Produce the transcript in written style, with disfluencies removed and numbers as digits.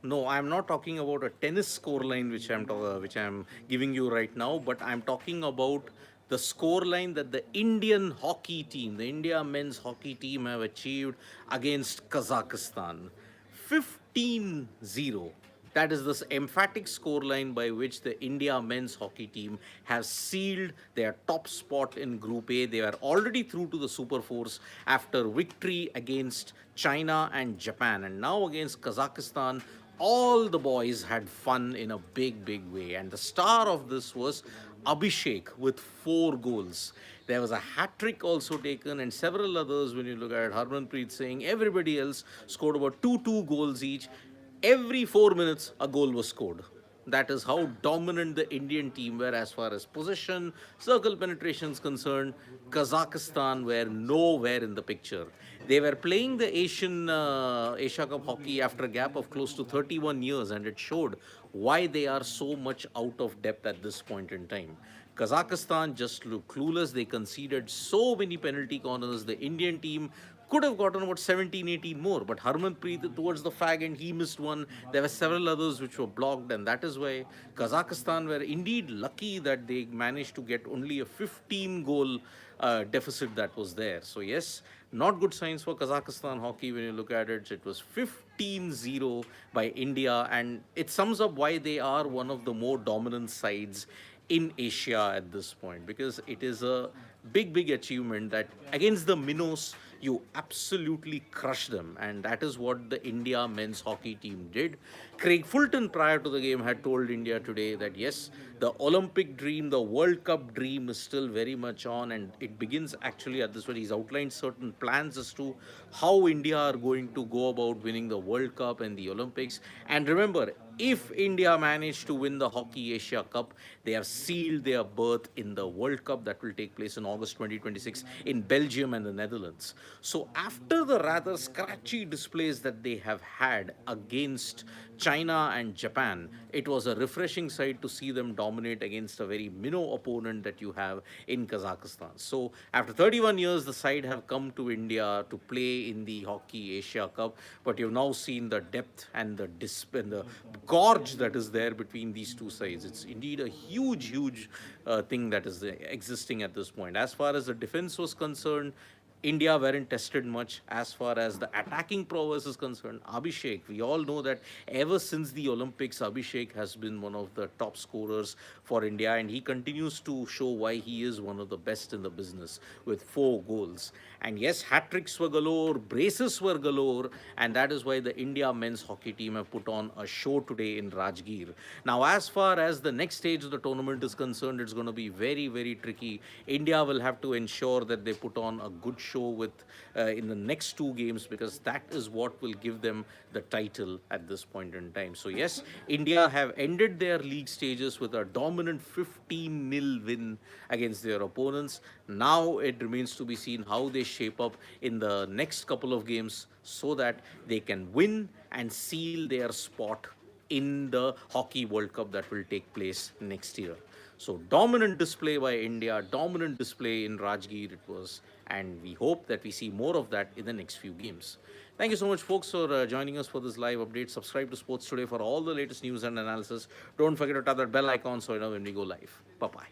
No, I'm not talking about a tennis scoreline which I'm giving you right now, but I'm talking about the scoreline that the Indian hockey team, the India men's hockey team have achieved against Kazakhstan. 15-0. That is this emphatic scoreline by which the India men's hockey team has sealed their top spot in Group A. They are already through to the Super Fours after victory against China and Japan, and now against Kazakhstan. All the boys had fun in a big, big way. And the star of this was Abhishek with 4 goals. There was a hat trick also taken, and several others. When you look at Harmanpreet Singh, everybody else scored about two goals each. Every 4 minutes, a goal was scored. That is how dominant the Indian team were as far as possession, circle penetration is concerned. Kazakhstan were nowhere in the picture. They were playing the Asia Cup hockey after a gap of close to 31 years, and it showed why they are so much out of depth at this point in time. Kazakhstan just looked clueless. They conceded so many penalty corners. The Indian team could have gotten about 17, 18 more, but Harmanpreet towards the fag end, he missed one. There were several others which were blocked, and that is why Kazakhstan were indeed lucky that they managed to get only a 15 goal deficit that was there. So, yes, not good signs for Kazakhstan hockey when you look at it. It was 15-0 by India, and it sums up why they are one of the more dominant sides in Asia at this point, because it is a big, big achievement that against the minnows, you absolutely crush them. And that is what the India men's hockey team did. Craig Fulton, prior to the game, had told India today that yes, the Olympic dream, the World Cup dream is still very much on, and it begins actually at this point. He's outlined certain plans as to how India are going to go about winning the World Cup and the Olympics. And remember, if India manage to win the Hockey Asia Cup, they have sealed their berth in the World Cup that will take place in August 2026 in Belgium and the Netherlands. So, after the rather scratchy displays that they have had against China and Japan, it was a refreshing sight to see them dominate against a very minnow opponent that you have in Kazakhstan. So, after 31 years, the side have come to India to play in the Hockey Asia Cup, but you've now seen the depth and the gorge that is there between these two sides. It's indeed a huge, huge thing that is existing at this point. As far as the defense was concerned, India weren't tested much. As far as the attacking prowess is concerned, Abhishek, we all know that ever since the Olympics, Abhishek has been one of the top scorers for India, and he continues to show why he is one of the best in the business with 4 goals. And yes, hat tricks were galore, braces were galore, and that is why the India men's hockey team have put on a show today in Rajgir. Now, as far as the next stage of the tournament is concerned, it's going to be very, very tricky. India will have to ensure that they put on a good show with in the next 2 games, because that is what will give them the title at this point in time. So yes, India have ended their league stages with a dominant 15-0 win against their opponents. Now it remains to be seen how they shape up in the next couple of games so that they can win and seal their spot in the Hockey World Cup that will take place next year. So, dominant display by India, dominant display in Rajgir it was, and we hope that we see more of that in the next few games. Thank you so much, folks, for joining us for this live update. Subscribe to Sports Today for all the latest news and analysis. Don't forget to tap that bell icon so you know when we go live. Bye bye.